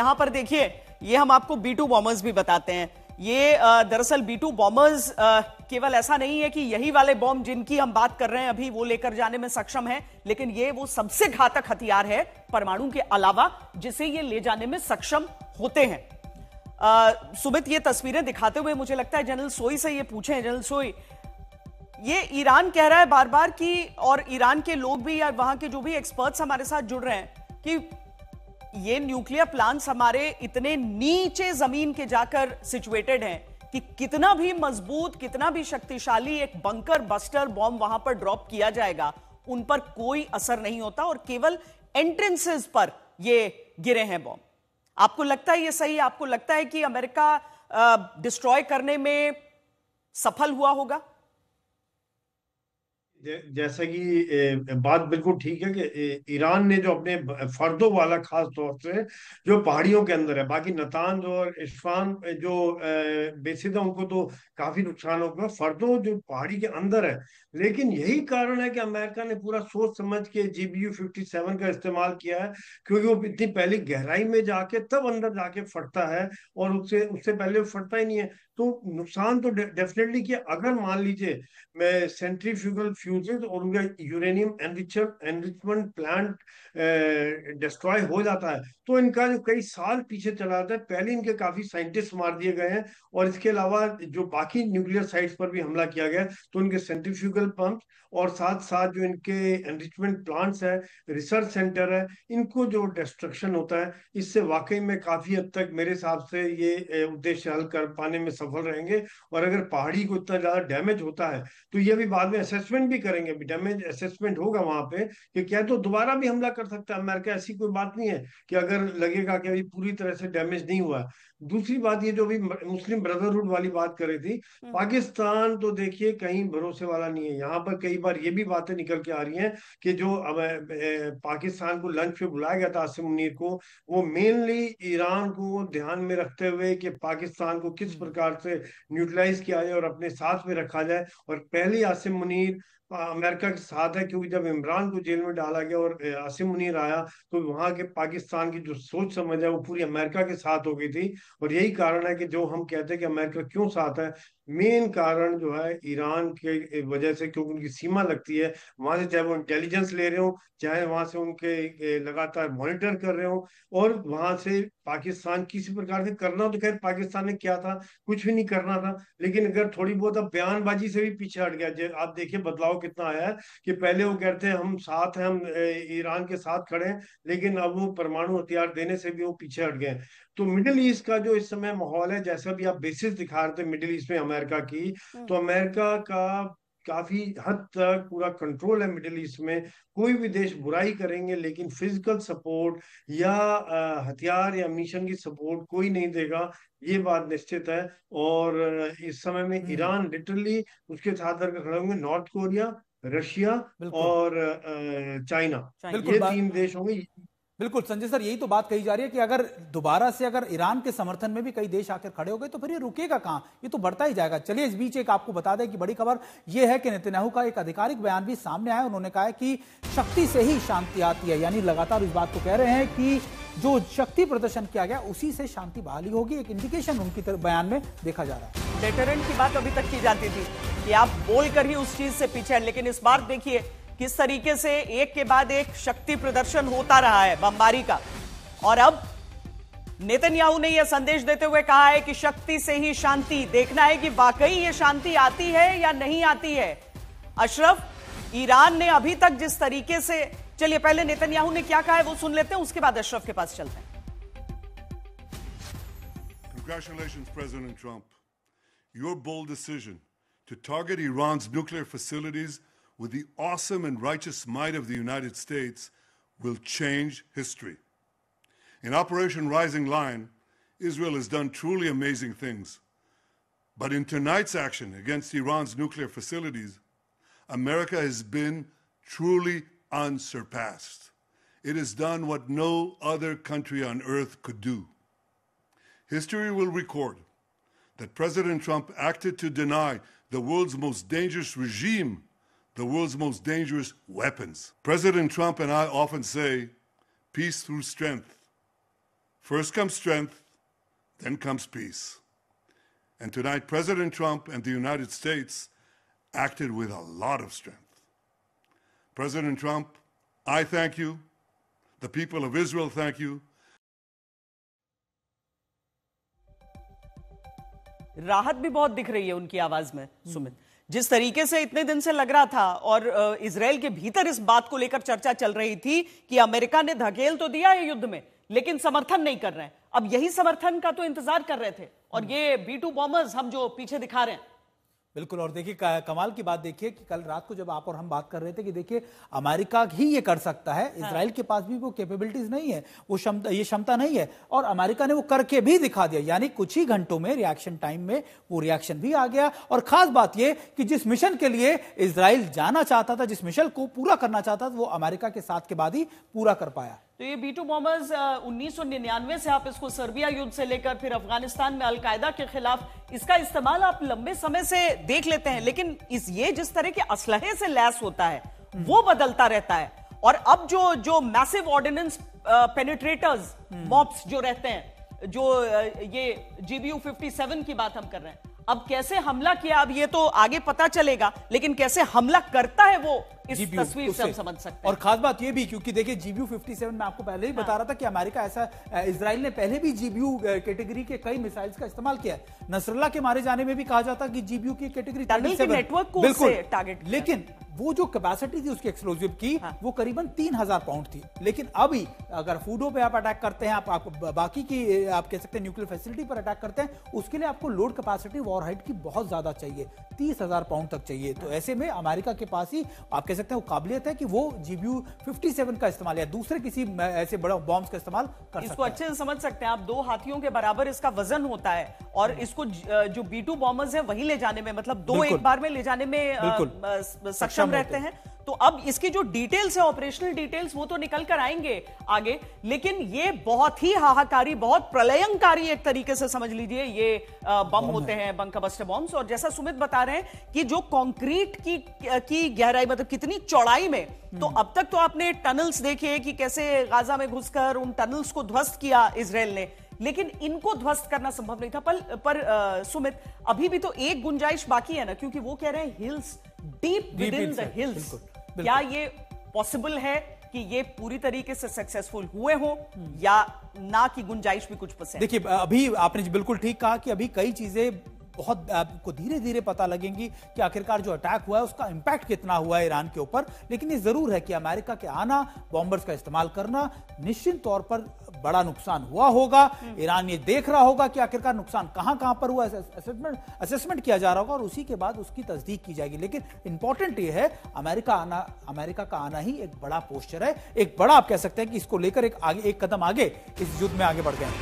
यहां पर देखिए, ये हम आपको B2 बॉम्बर्स भी बताते हैं। ये दरअसल B2 बॉम्बर्स केवल ऐसा नहीं है कि यही वाले बॉम्ब जिनकी हम बात कर रहे हैं अभी वो लेकर जाने में सक्षम है, लेकिन ये वो सबसे घातक हथियार है परमाणु के अलावा जिसे ये ले जाने में सक्षम होते हैं। सुमित, ये तस्वीरें दिखाते हुए मुझे लगता है जनरल सोई से ये पूछें। जनरल सोई, ये ईरान कह रहा है बार बार कि, और ईरान के लोग भी या वहां के जो भी एक्सपर्ट्स हमारे साथ जुड़ रहे हैं कि ये न्यूक्लियर प्लांट्स हमारे इतने नीचे जमीन के जाकर सिचुएटेड हैं कि कितना भी मजबूत, कितना भी शक्तिशाली एक बंकर बस्टर बॉम्ब वहां पर ड्रॉप किया जाएगा, उन पर कोई असर नहीं होता और केवल एंट्रेंसेस पर ये गिरे हैं बॉम्ब। आपको लगता है ये सही? आपको लगता है कि अमेरिका डिस्ट्रॉय करने में सफल हुआ होगा? जैसा कि बात बिल्कुल ठीक है कि ईरान ने जो अपने फर्दों वाला, खास तौर से जो पहाड़ियों के अंदर है, बाकी नतांज और इस्फान जो बेसिस है उनको तो काफी नुकसान हो गया, फर्दों जो पहाड़ी के अंदर है। लेकिन यही कारण है कि अमेरिका ने पूरा सोच समझ के GBU-57 का इस्तेमाल किया है, क्योंकि वो इतनी पहली गहराई में जाके तब अंदर जाके फटता है और उससे उससे पहले वो फटता ही नहीं है। तो नुकसान तो डेफिनेटली किया। अगर मान लीजिए में सेंट्रीफ्यूगल फ्यूजेस और उनका यूरेनियम एनरिचमेंट प्लांट डिस्ट्रॉय हो जाता है तो इनका जो कई साल पीछे चला जाता है। पहले इनके काफी साइंटिस्ट मार दिए गए हैं और इसके अलावा जो बाकी न्यूक्लियर साइट्स पर भी हमला किया गया है, तो इनके सेंट्रीफ्यूगल पंप और साथ साथ जो इनके एनरिचमेंट प्लांट्स है, रिसर्च सेंटर है, इनको जो डिस्ट्रक्शन होता है, इससे वाकई में काफी हद तक मेरे हिसाब से ये उद्देश्य हल कर पाने में सफल रहेंगे। और अगर पहाड़ी को इतना ज्यादा डैमेज होता है तो ये भी बाद में असेसमेंट भी करेंगे, अभी डैमेज असेसमेंट होगा वहां पे कि क्या तो दोबारा भी हमला कर सकता है अमेरिका। ऐसी कोई बात नहीं है कि अगर लगेगा कि अभी पूरी तरह से डैमेज नहीं हुआ। दूसरी बात, ये जो भी मुस्लिम ब्रदरहुड वाली बात कर रही थी, पाकिस्तान तो देखिए कहीं भरोसे वाला नहीं है। यहाँ पर कई बार ये भी बातें निकल के आ रही हैं कि जो अब पाकिस्तान को लंच पे बुलाया गया था आसिम मुनीर को, वो मेनली ईरान को ध्यान में रखते हुए कि पाकिस्तान को किस प्रकार से न्यूट्रलाइज किया जाए और अपने साथ में रखा जाए। और पहले आसिम मुनीर अमेरिका के साथ है, क्योंकि जब इमरान को जेल में डाला गया और आसिम मुनीर आया तो वहां के पाकिस्तान की जो सोच समझ है वो पूरी अमेरिका के साथ हो गई थी। और यही कारण है कि जो हम कहते हैं कि अमेरिका क्यों साथ है, मेन कारण जो है ईरान के वजह से, क्योंकि उनकी सीमा लगती है वहां से, चाहे वो इंटेलिजेंस ले रहे हो, चाहे वहां से उनके लगातार मॉनिटर कर रहे हो, और वहां से पाकिस्तान किसी प्रकार से करना हो तो खैर पाकिस्तान ने किया था, कुछ भी नहीं करना था। लेकिन अगर थोड़ी बहुत अब बयानबाजी से भी पीछे हट गया, आप देखिए बदलाव कितना आया है कि पहले वो कहते हैं हम साथ हैं, हम ईरान के साथ खड़े हैं, लेकिन अब वो परमाणु हथियार देने से भी वो पीछे हट गए। तो मिडिल ईस्ट का जो इस समय माहौल है, जैसा भी आप बेसिस दिखा रहे थे मिडिल ईस्ट में अमेरिका की, तो अमेरिका का काफी हद तक पूरा कंट्रोल है मिडिल ईस्ट में। कोई भी देश बुराई करेंगे लेकिन फिजिकल सपोर्ट या हथियार या मिशन की सपोर्ट कोई नहीं देगा, ये बात निश्चित है। और इस समय में ईरान लिटरली उसके साथ अगर खड़े होंगे, नॉर्थ कोरिया, रशिया बिल्कुल और चाइना, बिल्कुल ये तीन देश होंगे। बिल्कुल संजय सर, यही तो बात कही जा रही है कि अगर दोबारा से अगर ईरान के समर्थन में भी कई देश आकर खड़े हो गए तो फिर ये रुकेगा कहां, ये तो बढ़ता ही जाएगा। चलिए इस बीच एक आपको बता दें कि बड़ी खबर यह है कि नेतन्याहू का एक आधिकारिक बयान भी सामने आया। उन्होंने कहा है कि शक्ति से ही शांति आती है, यानी लगातार इस बात को कह रहे हैं कि जो शक्ति प्रदर्शन किया गया उसी से शांति बहाली होगी। एक इंडिकेशन उनकी बयान में देखा जा रहा है। डेटरेंट की बात अभी तक की जाती थी कि आप बोलकर ही उस चीज से पीछे हैं, लेकिन इस बार देखिए किस तरीके से एक के बाद एक शक्ति प्रदर्शन होता रहा है बमबारी का। और अब नेतन्याहू ने यह संदेश देते हुए कहा है कि शक्ति से ही शांति। देखना है कि वाकई ये शांति आती है या नहीं आती है। अशरफ, ईरान ने अभी तक जिस तरीके से, चलिए पहले नेतन्याहू ने क्या कहा है वो सुन लेते हैं, उसके बाद अशरफ के पास चलते हैं। Congratulations, President Trump. Your bold decision to target Iran's nuclear facilities with the awesome and righteous might of the United States will change history. In Operation Rising Lion, Israel has done truly amazing things. But in tonight's action against Iran's nuclear facilities, America has been truly unsurpassed. It has done what no other country on earth could do. History will record that President Trump acted to deny the world's most dangerous regime the world's most dangerous weapons. President Trump and I often say, peace through strength, First comes strength, then comes peace. And tonight, President Trump and the United States acted with a lot of strength. President Trump, I thank you. The people of Israel thank you. राहत भी बहुत दिख रही है उनकी आवाज में सुमित, जिस तरीके से इतने दिन से लग रहा था और इजराइल के भीतर इस बात को लेकर चर्चा चल रही थी कि अमेरिका ने धकेल तो दिया है युद्ध में लेकिन समर्थन नहीं कर रहे हैं। अब यही समर्थन का तो इंतजार कर रहे थे और ये B-2 बॉम्बर्स हम जो पीछे दिखा रहे हैं। बिल्कुल। और देखिए कमाल की बात देखिए कि कल रात को जब आप और हम बात कर रहे थे कि देखिए अमेरिका ही ये कर सकता है, इजराइल के पास भी वो कैपेबिलिटीज नहीं है, वो क्षमता नहीं है और अमेरिका ने वो करके भी दिखा दिया। यानी कुछ ही घंटों में रिएक्शन टाइम में वो रिएक्शन भी आ गया। और खास बात ये कि जिस मिशन के लिए इजराइल जाना चाहता था, जिस मिशन को पूरा करना चाहता था, वो अमेरिका के साथ के बाद ही पूरा कर पाया। तो ये B-2 बॉम्बर्स 1999 से आप इसको सर्बिया युद्ध से लेकर फिर अफगानिस्तान में अलकायदा के खिलाफ इसका इस्तेमाल आप लंबे समय से देख लेते हैं, लेकिन ये जिस तरह के असलहे से लैस होता है वो बदलता रहता है। और अब जो मैसिव ऑर्डिनेंस पेनिट्रेटर्स मॉब्स जो रहते हैं, जो ये GBU-57 की बात हम कर रहे हैं, अब कैसे हमला किया अब ये तो आगे पता चलेगा, लेकिन कैसे हमला करता है वो इस तस्वीर से हम समझ सकते हैं। और खास बात ये भी क्योंकि देखिए GBU-57 में आपको पहले ही बता रहा था कि अमेरिका ऐसा, इजराइल ने पहले भी GBU कैटेगरी के कई मिसाइल्स का इस्तेमाल किया है। नसरुल्लाह के मारे जाने में भी कहा जाता कि GBU की कैटेगरी नेटवर्क को बिल्कुल टारगेट, लेकिन वो जो कैपेसिटी थी उसकी एक्सप्लोजिव की वो करीबन 3000 पाउंड थी। लेकिन अभी अगर फूडो पे आप अटैक करते हैं, आप बाकी की आप कह सकते हैं न्यूक्लियर फैसिलिटी पर अटैक करते हैं, उसके लिए आपको लोड कैपेसिटी वॉरहेड की बहुत ज्यादा चाहिए, 30,000 पाउंड तक चाहिए। तो ऐसे में अमेरिका के पास ही आप कह सकते हैं वो काबिलियत है कि वो GBU-57 का इस्तेमाल या दूसरे किसी ऐसे बड़े बॉम्ब्स का इस्तेमाल कर इसको अच्छे से समझ सकते हैं आप। 2 हाथियों के बराबर इसका वजन होता है और इसको जो B-2 बॉम्बर्स हैं वहीं ले जाने में, मतलब 2 एक बार में ले जाने में सक्षम रहते हैं। तो अब इसकी जो डिटेल्स है, ऑपरेशनल डिटेल्स, वो तो निकल कर आएंगे आगे, लेकिन ये बहुत ही हाहाकारी, बहुत प्रलयंकारी एक तरीके से समझ लीजिए ये बम होते हैं, बंकर बस्टर बॉम्ब्स। और जैसा सुमित बता रहे हैं कि जो कंक्रीट की गहराई, मतलब कितनी चौड़ाई में, तो अब तक तो आपने टनल्स देखे कि कैसे गाजा में घुसकर उन टनल्स को ध्वस्त किया इजराइल ने, लेकिन इनको ध्वस्त करना संभव नहीं था। पर सुमित अभी भी तो एक गुंजाइश बाकी है ना, क्योंकि वो कह रहे हैं hills, deep with in the hills. क्या ये पॉसिबल है कि ये पूरी तरीके से सक्सेसफुल हुए हो या ना की गुंजाइश भी कुछ पसंद? देखिए अभी आपने बिल्कुल ठीक कहा कि अभी कई चीजें बहुत आपको धीरे धीरे पता लगेंगी कि आखिरकार जो अटैक हुआ है उसका इंपैक्ट कितना हुआ है ईरान के ऊपर। लेकिन ये जरूर है कि अमेरिका के आना, बॉम्बर्स का इस्तेमाल करना निश्चित तौर पर बड़ा नुकसान हुआ होगा। ईरान ये देख रहा होगा कि आखिरकार नुकसान कहां पर हुआ, असेसमेंट किया जा रहा होगा और उसी के बाद उसकी तस्दीक की जाएगी। लेकिन इंपॉर्टेंट ये है अमेरिका का आना ही एक बड़ा पोस्चर है, एक बड़ा आप कह सकते हैं कि इसको लेकर एक कदम आगे इस युद्ध में आगे बढ़ गए।